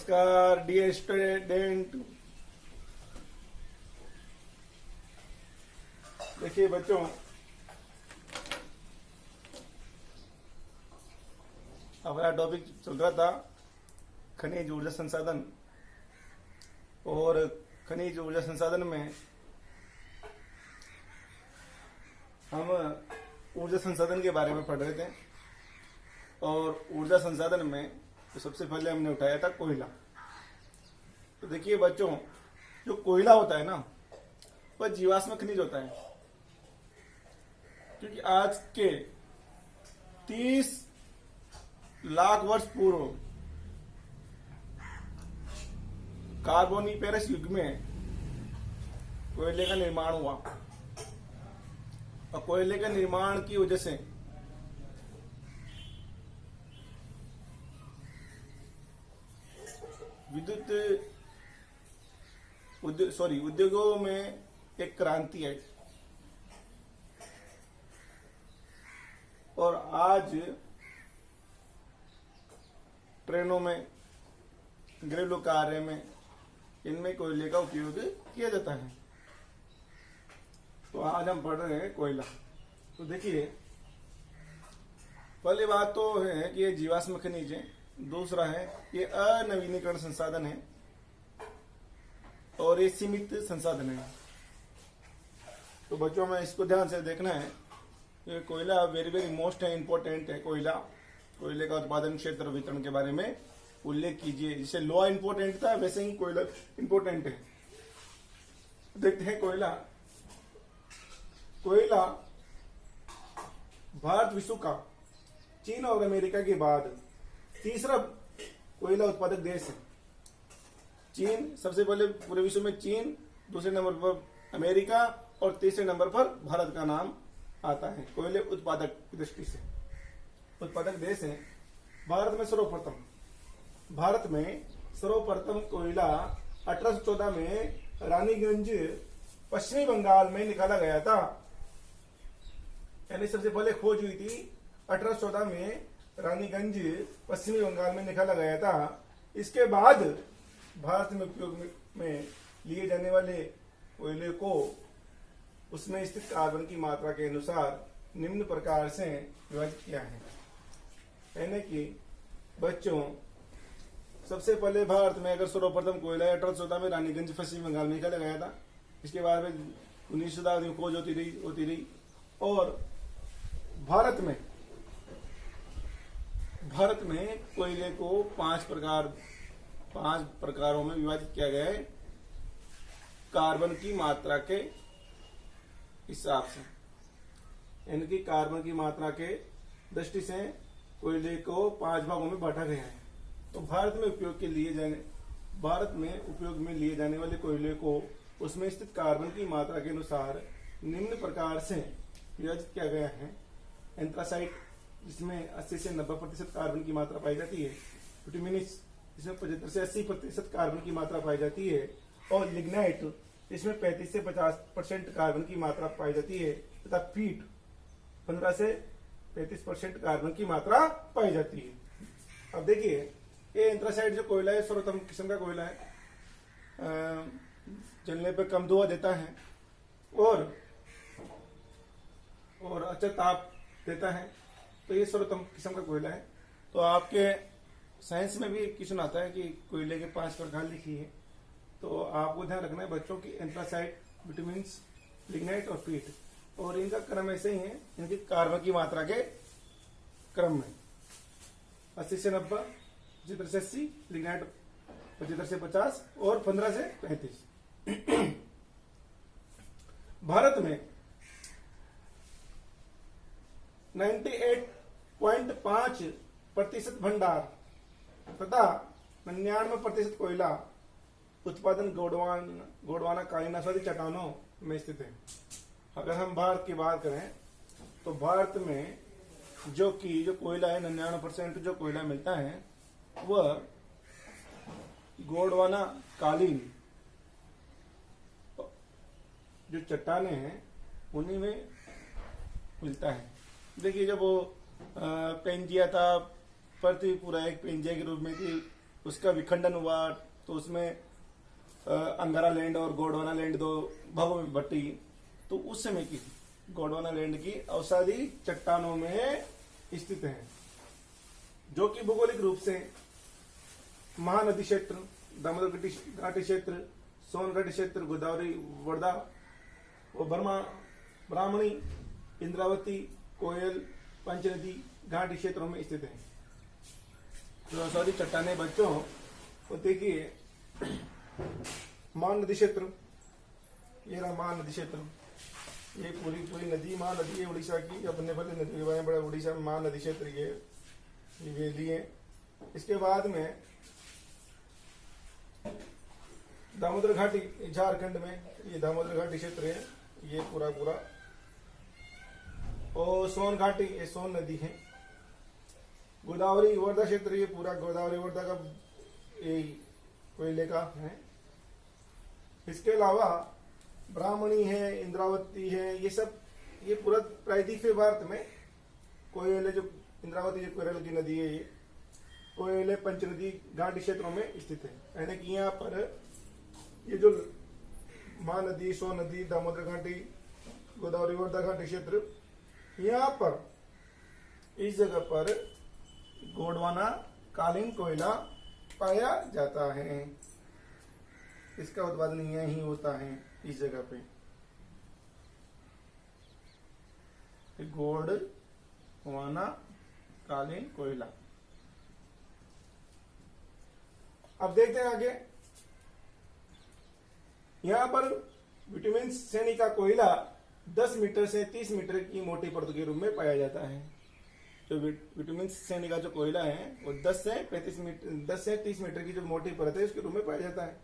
नमस्कार dear student. देखिए बच्चों, हमारा टॉपिक चल रहा था खनिज ऊर्जा संसाधन। और खनिज ऊर्जा संसाधन में हम ऊर्जा संसाधन के बारे में पढ़ रहे थे। और ऊर्जा संसाधन में तो सबसे पहले हमने उठाया था कोयला। तो देखिए बच्चों, जो कोयला होता है ना, वह जीवाश्म खनिज होता है, क्योंकि आज के 30 लाख वर्ष पूर्व कार्बोनिफेरस युग में कोयले का निर्माण हुआ। और कोयले के निर्माण की वजह से उद्योगों में एक क्रांति आई। और आज ट्रेनों में, घरेलू कार्य में इनमें कोयले का उपयोग किया जाता है। तो आज हम पढ़ रहे हैं कोयला। तो देखिए, पहली बात तो है कि ये जीवाश्म खनिज है। दूसरा है ये अनवीनीकरण संसाधन है और ये सीमित संसाधन है। तो बच्चों में इसको ध्यान से देखना है। ये कोयला वेरी वेरी मोस्ट है, इंपॉर्टेंट है। कोयले का उत्पादन क्षेत्र और वितरण के बारे में उल्लेख कीजिए। जैसे लोहा इंपॉर्टेंट था, वैसे ही कोयला इंपॉर्टेंट है। देखते हैं कोयला भारत विश्व का चीन और अमेरिका के बाद तीसरा कोयला उत्पादक देश है। चीन सबसे पहले पूरे विश्व में, चीन दूसरे नंबर पर अमेरिका और तीसरे नंबर पर भारत का नाम आता है कोयले उत्पादक की दृष्टि से। उत्पादक देश है। भारत में सर्वप्रथम कोयला 1814 में रानीगंज पश्चिमी बंगाल में निकाला गया था। यानी सबसे पहले खोज हुई थी 1814 में रानीगंज पश्चिमी बंगाल में निकाला गया था। इसके बाद भारत में उपयोग में लिए जाने वाले कोयले को उसमें स्थित कार्बन की मात्रा के अनुसार निम्न प्रकार से विभाजित किया है। यानी कि बच्चों, सबसे पहले भारत में अगर सर्वप्रथम कोयला 1814 में रानीगंज पश्चिमी बंगाल में निकाला गया था। इसके बाद में 19वीं शताब्दी में खोज होती रही। और भारत में कोयले को 5 प्रकारों में विभाजित किया गया है कार्बन की मात्रा के हिसाब से। यानी कि कार्बन की मात्रा के दृष्टि से कोयले को 5 भागों में बांटा गया है। तो भारत में उपयोग में लिए जाने वाले कोयले को उसमें स्थित कार्बन की मात्रा के अनुसार निम्न प्रकार से विभाजित किया गया है। एंथ्रासाइट, जिसमें 80 से 90% कार्बन की मात्रा पाई जाती है। विटामिन्स, जिसमें 75 से 80% कार्बन की मात्रा पाई जाती है। और लिग्नाइट, इसमें 35 से 50% कार्बन की मात्रा पाई जाती है। तथा पीट, 15 से 35% कार्बन की मात्रा पाई जाती है। अब देखिए, ये एंथ्रासाइट जो कोयला है, सर्वोत्तम किस्म का कोयला है। जलने पर कम धुआं देता है और अच्छा ताप देता है। तो ये सर्वोत्तम किस्म का कोयला है। तो आपके साइंस में भी क्वेश्चन आता है कि कोयले के 5 प्रकार लिखिए। तो आपको ध्यान रखना है बच्चों की एंथ्रासाइट, विटामिन्स, लिग्नाइट और पीट। और इनका क्रम ऐसे ही है, इनकी कार्बन की मात्रा के क्रम में 80 से 90, 75 से 80, लिग्नाइट 75 से 50 और 15 से 35। भारत में 98.5% भंडार तथा 99% कोयला उत्पादन गोंडवाना कालीनासवादी चट्टानों में स्थित है। अगर हम भारत की बात करें तो भारत में जो कोयला है, 99% जो कोयला मिलता है वह गोंडवाना कालीन जो चट्टाने हैं उन्हीं में मिलता है। देखिए, जब वो पेंजिया था, पृथ्वी पूरा एक पेंजिया के रूप में थी, उसका विखंडन हुआ तो उसमें अंगारा लैंड और गोंडवाना लैंड दो भागों में बटी। तो उस समय की गोंडवाना लैंड की अवसादी चट्टानों में स्थित है, जो कि भौगोलिक रूप से महानदी क्षेत्र, दामोदर घाटी क्षेत्र, सोन घाटी क्षेत्र, गोदावरी, वर्धा और बर्मा, ब्राह्मणी, इंद्रावती, कोयल, पंचनदी घाटी क्षेत्रों में स्थित है। जो अवसादी चट्टाने बच्चों तो देखिए महानदी क्षेत्र, ये रहा महानदी क्षेत्र, ये पूरी नदी महानदी है उड़ीसा की, अपने भले नदी के बड़ा उड़ीसा में महानदी क्षेत्र ये वैली है। इसके बाद में दामोदर घाटी झारखंड में, ये दामोदर घाटी क्षेत्र है, ये पूरा और सोन घाटी, ये सोन नदी है। गोदावरी वर्धा क्षेत्र, ये पूरा गोदावरी वर्धा का ये कोयले का है। इसके अलावा ब्राह्मणी है, इंद्रावती है, ये सब ये पूरा प्रायद्वीपीय भारत में कोयले, जो इंद्रावती जो केरल की नदी है, ये कोयले पंचनदी घाटी क्षेत्रों में स्थित है। यानी कि यहाँ पर ये जो महानदी, सोन नदी, दामोदर घाटी, गोदावरी वर्धा घाटी क्षेत्र, यहाँ पर इस जगह पर गोंडवाना कालीन कोयला पाया जाता है। इसका उत्पादन यहीं होता है इस जगह पे। गोंडवाना कालीन कोयला। अब देखते हैं आगे। यहां पर विटामिन श्रेणी का कोयला 10 मीटर से 30 मीटर की मोटी परत के रूप में पाया जाता है। जो विटामिन श्रेणी का जो कोयला है वो 10 से 30 मीटर की जो मोटी परत है उसके रूप में पाया जाता है।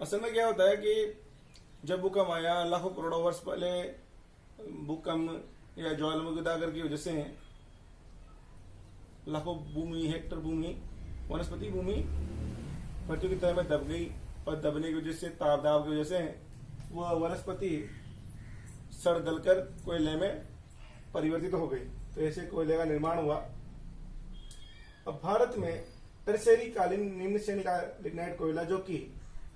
असल में क्या होता है कि जब भूकंप आया लाखों करोड़ों वर्ष पहले, भूकंप या ज्वालामुखी दागर की वजह से लाखों भूमि, हेक्टर भूमि, वनस्पति भूमि पृथ्वी की तह में दब गई और दबने की वजह से, ताप दाब की वजह से वह वनस्पति सड़ गलकर कोयले में परिवर्तित हो गई। तो ऐसे कोयले का निर्माण हुआ। अब भारत में टर्शरी कालीन निम्न श्रेणी का लिग्नाइट कोयला, जो कि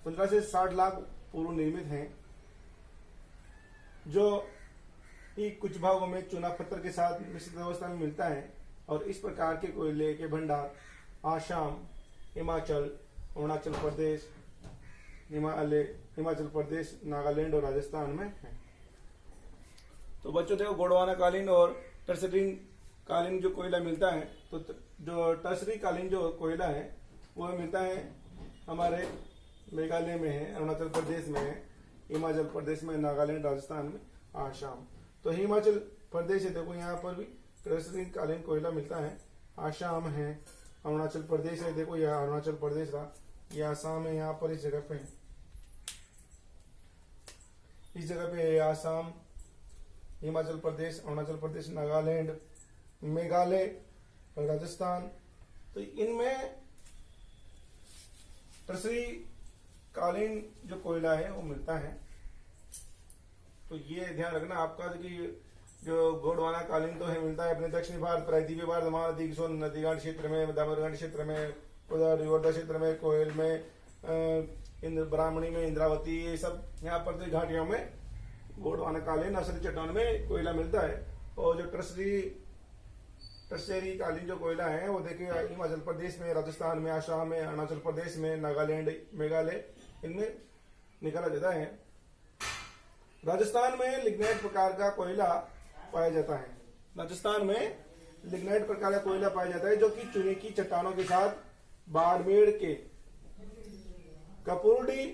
15 से 60 लाख पूर्व निर्मित हैं, जो कि कुछ भागों में चूना पत्थर के साथ मिश्रित अवस्था में मिलता है। और इस प्रकार के कोयले के भंडार आसाम, हिमाचल, अरुणाचल प्रदेश, हिमाचल प्रदेश, नागालैंड और राजस्थान में है। तो बच्चों देखो, गोंडवाना कालीन और टर्शरी कालीन जो कोयला मिलता है, तो जो टर्शरी कालीन जो कोयला है वो मिलता है हमारे मेघालय में है, अरुणाचल प्रदेश में है, हिमाचल प्रदेश में, नागालैंड, राजस्थान में, आसाम। तो हिमाचल प्रदेश है, देखो यहाँ पर भी टर्शरी कालीन कोयला मिलता है। आसाम है, अरुणाचल प्रदेश है, देखो यह अरुणाचल प्रदेश था, यह आसाम है, यहाँ पर इस जगह पे, इस जगह पे आसाम, हिमाचल प्रदेश, अरुणाचल प्रदेश, नागालैंड, मेघालय, राजस्थान। तो इनमें टर्शरी कालीन जो कोयला है वो मिलता है। तो ये ध्यान रखना आपका कि जो गोंडवाना कालीन तो है मिलता है अपने दक्षिणी भारत, प्रायद्वीपीय भारत, महानदी, सोन नदी घाट क्षेत्र में, दामोदर घाटी क्षेत्र में, गोदावरी वर्धा क्षेत्र में, कोयल में, ब्राह्मणी में, इंद्रावती, ये सब यहाँ पर घाटियों में गोंडवाना कालीन असली चट्टान में कोयला मिलता है। और जो टर्शरी कालीन जो कोयला है वो देखिए हिमाचल प्रदेश में, राजस्थान में, आसाम में, अरुणाचल प्रदेश में, नागालैंड, मेघालय, इनमें निकाला जाता है। राजस्थान में लिग्नाइट प्रकार का कोयला पाया जाता है। राजस्थान में लिग्नाइट प्रकार का कोयला पाया जाता है, जो कि चूने की चट्टानों के साथ बाड़मेर के कपूरडी,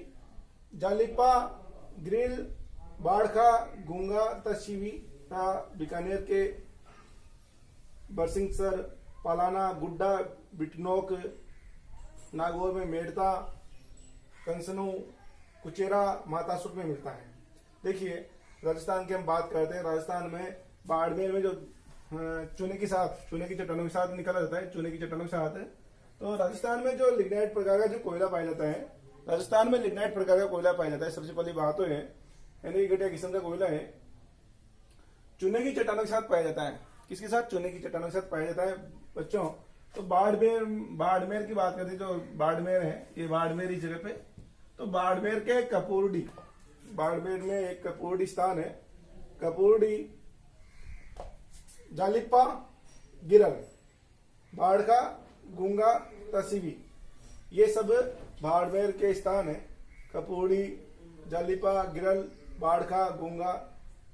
जालिपा, ग्रिल, बाड़खा, गुंगा तशीवी तथा बीकानेर के बरसिंगसर, पालाना, गुड्डा, बिटनोक, नागौर में मेड़ता, कंसनू, कुचेरा, मातासुर में मिलता है। देखिए राजस्थान की हम बात करते हैं। राजस्थान में बाड़मेर में जो चूने की चट्टानों के साथ निकाला जाता है, चूने की चट्टानों के साथ। तो राजस्थान में जो लिग्नाइट प्रकार का जो कोयला पाया जाता है, राजस्थान में लिग्नाइट प्रकार का कोयला पाया जाता है। सबसे पहली बात तो है यानी घटिया किस्म का कोयला है, चूने की चट्टानों के साथ पाया जाता है। किसके साथ? चूने की चट्टानों के साथ पाया जाता है बच्चों। तो बाड़मेर बाड़मेर की बात करते, जो बाड़मेर है ये बाड़मेर इस जगह पे। तो बाड़मेर के कपूरडी, बाड़मेर में एक कपूरडी स्थान है, कपूरडी, जालिपा, गिरल, बाड़का, गुंगा, तसीवी, ये सब बाड़मेर के स्थान है। कपूरडी, जालिपा, गिरल, बाड़का, गुंगा,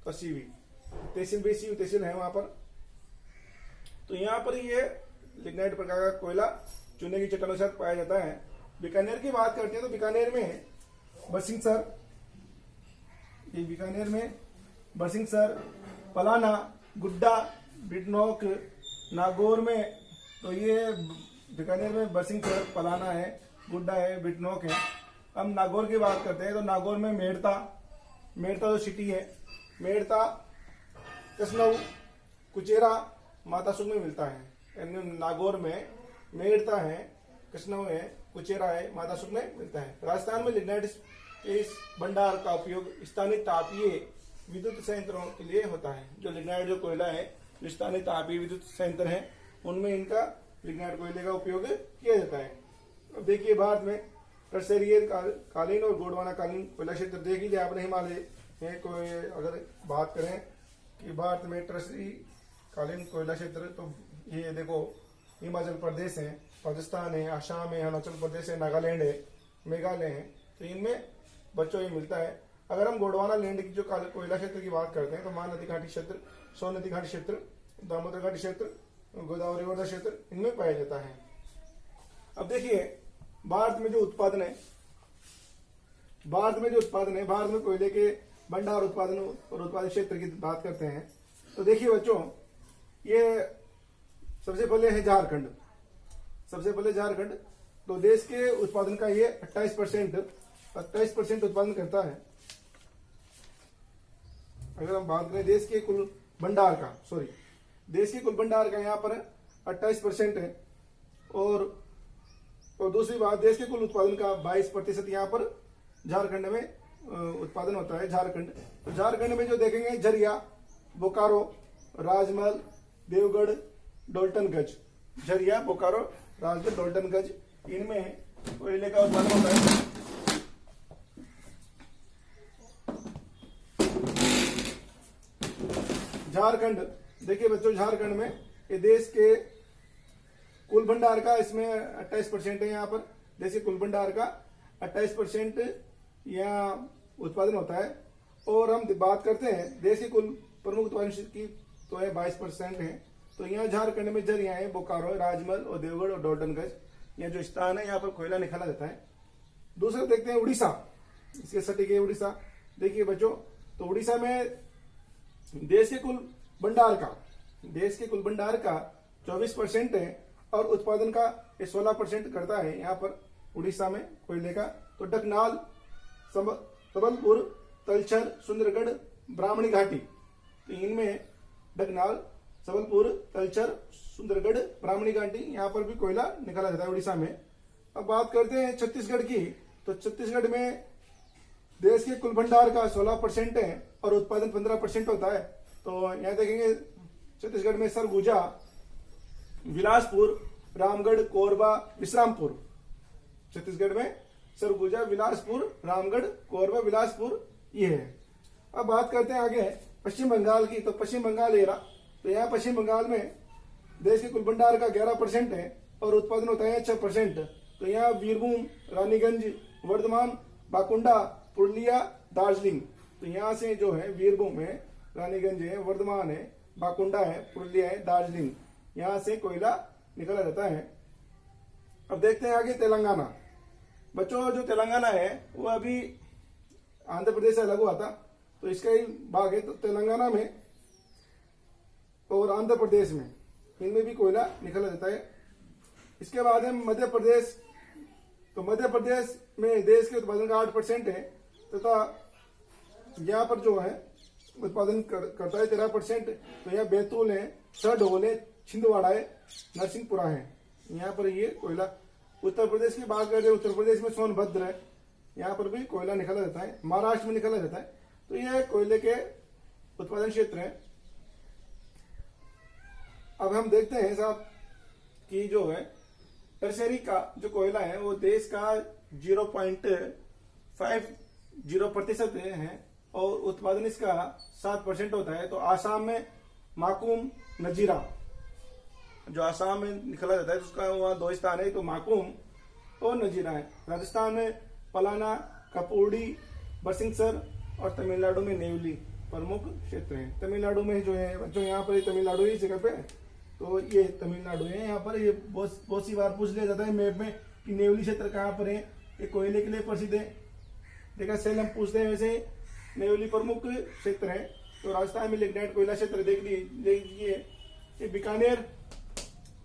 तसीवी, तहसील बेसी तहसील है वहां पर। तो यहाँ पर ये लिग्नाइट प्रकार का कोयला चूने की चट्टानों के साथ पाया जाता है। बीकानेर की बात करते हैं तो बीकानेर में बरसिंहसर, ये बीकानेर में बरसिंहसर, पलाना, गुड्डा, बिटनोक, नागौर में, तो ये बीकानेर में बरसिंहसर, पलाना है, गुड्डा है, बिटनोक है। हम नागौर की बात करते हैं तो नागौर में मेड़ता, मेड़ता जो सिटी है, मेड़ता, कसनऊ, कुचेरा, मातासुक में मिलता है। यानी नागौर में मेड़ता है, कसनऊ है, कुचेरा है, मातासुक में मिलता है। राजस्थान में लिग्नाइट के इस भंडार का उपयोग स्थानीय तापीय विद्युत संयंत्रों के लिए होता है। जो लिग्नाइट जो कोयला है, जो स्थानीय तापीय विद्युत संयंत्र है, उनमें इनका लिग्नाइट कोयले का उपयोग किया जाता है। अब देखिए भारत में टर्शेरियर कालीन और गोंडवाना कालीन कोयला क्षेत्र देख लीजिए आपने। हिमालय में कोई अगर बात करें कि भारत में टर्शरी कालीन कोयला क्षेत्र, तो ये देखो हिमाचल प्रदेश है, राजस्थान है, आसाम है, अरुणाचल प्रदेश है, नागालैंड है, मेघालय है, तो इनमें बच्चों ये मिलता है। अगर हम गोंडवाना लैंड की जो कोयला क्षेत्र की बात करते हैं तो महानदी घाटी क्षेत्र, सोन नदी घाटी क्षेत्र, दामोदर घाटी क्षेत्र, गोदावरी वर्धा क्षेत्र, इनमें पाया जाता है। अब देखिए भारत में जो उत्पादन है, भारत में कोयले के भंडार उत्पादन और उत्पादन क्षेत्र की बात करते हैं तो देखिए बच्चों, ये सबसे पहले है झारखंड। तो देश के उत्पादन का ये 28% उत्पादन करता है। अगर हम बात करें देश के कुल भंडार का यहाँ पर 28% है। और दूसरी बात, देश के कुल उत्पादन का 22% यहाँ पर झारखंड में उत्पादन होता है। तो झारखंड में जो देखेंगे झरिया, बोकारो, राजमहल, देवगढ़, डोल्टनगंज, झरिया, बोकारो, राजगढ़, डोल्टनगंज, इनमें कोयले का उत्पादन होता है। झारखंड, देखिए बच्चों, झारखंड में ये देश के कुल भंडार का इसमें 28% है। यहाँ पर देश के कुल भंडार का 28% यहाँ उत्पादन होता है। और हम बात करते हैं देश के कुल प्रमुख उत्पादन की, तो है 22% है। तो यहाँ झारखंड में झरिया है, बोकारो, राजमहल और देवगढ़ और डोल्टनगंज, यह जो स्थान है यहाँ पर कोयला निकाला जाता है। दूसरा देखते हैं उड़ीसा, इसके सटीक है उड़ीसा। देखिए बच्चों, तो उड़ीसा में देश के कुल भंडार का 24% है और उत्पादन का 16% करता है यहाँ पर उड़ीसा में कोयले का। तो डकनाल, सबलपुर, तलचर, सुंदरगढ़, ब्राह्मणी घाटी, तो इनमें डकनाल, सबलपुर, तलचर, सुंदरगढ़, ब्राह्मणी घाटी, यहाँ पर भी कोयला निकाला जाता है उड़ीसा में। अब बात करते हैं छत्तीसगढ़ की, तो छत्तीसगढ़ में देश के कुल भंडार का 16% है और उत्पादन 15% होता है। तो यहाँ देखेंगे छत्तीसगढ़ में सरगुजा, बिलासपुर, रामगढ़, कोरबा, विश्रामपुर, छत्तीसगढ़ में सरगुजा, बिलासपुर, रामगढ़, कोरबा, बिलासपुर, ये है। अब बात करते हैं आगे पश्चिम बंगाल की, तो पश्चिम बंगाल एरा, तो यहाँ पश्चिम बंगाल में देश के कुल भंडार का 11% है और उत्पादन होता है 6%। तो यहाँ बीरभूम, रानीगंज, वर्धमान, बाकुंडा, पुरुलिया, दार्जिलिंग, तो यहाँ से जो है बीरभूम है, रानीगंज है, वर्धमान है, बाकुंडा है, पुरुलिया है, दार्जिलिंग, यहाँ से कोयला निकाला जाता है। अब देखते हैं आगे तेलंगाना। बच्चों, जो तेलंगाना है वो अभी आंध्र प्रदेश से अलग हुआ था, तो इसका ही भाग है। तो तेलंगाना में और आंध्र प्रदेश में, इनमें भी कोयला निकाला जाता है। इसके बाद है मध्य प्रदेश। तो मध्य प्रदेश में देश के उत्पादन का 8% है तथा यहाँ पर जो है उत्पादन करता है 13%। तो यहाँ बैतूल है, शहडोल है, छिंदवाड़ा है, नरसिंहपुरा है, यहाँ पर ये कोयला। उत्तर प्रदेश की बात करें, उत्तर प्रदेश में सोनभद्र है, यहाँ पर भी कोयला निकाला जाता है। महाराष्ट्र में निकाला जाता है। तो यह कोयले के उत्पादन क्षेत्र है। अब हम देखते हैं साहब कि जो है टर्शरी का जो कोयला है वो देश का 0.50% है और उत्पादन इसका 7% होता है। तो आसाम में माकूम, नजीरा, जो आसाम में निकला जाता है उसका वहाँ 2 स्थान है, तो माकूम और नजीरा है। राजस्थान में पलाना, कपूर्डी, बरसिंगसर और तमिलनाडु में नेवली प्रमुख क्षेत्र हैं। तमिलनाडु में जो है, जो यहाँ पर तमिलनाडु ही जगह पे है, तो ये तमिलनाडु है। यहाँ पर ये बहुत सी बार पूछ लिया जाता है मैप में कि नेवली क्षेत्र कहाँ पर है, ये कोयले के लिए प्रसिद्ध है। देखा सेल हम पूछते हैं, वैसे नेवली प्रमुख क्षेत्र है। तो राजस्थान में लिग्नाइट कोयला क्षेत्र देख लीजिए, ये बीकानेर,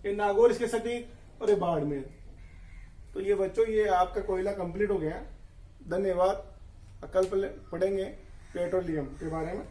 ये नागौर इसके सटीक और ये बाड़मेर। तो ये बच्चों ये आपका कोयला कंप्लीट हो गया। धन्यवाद। कल पढ़ेंगे पेट्रोलियम के बारे में।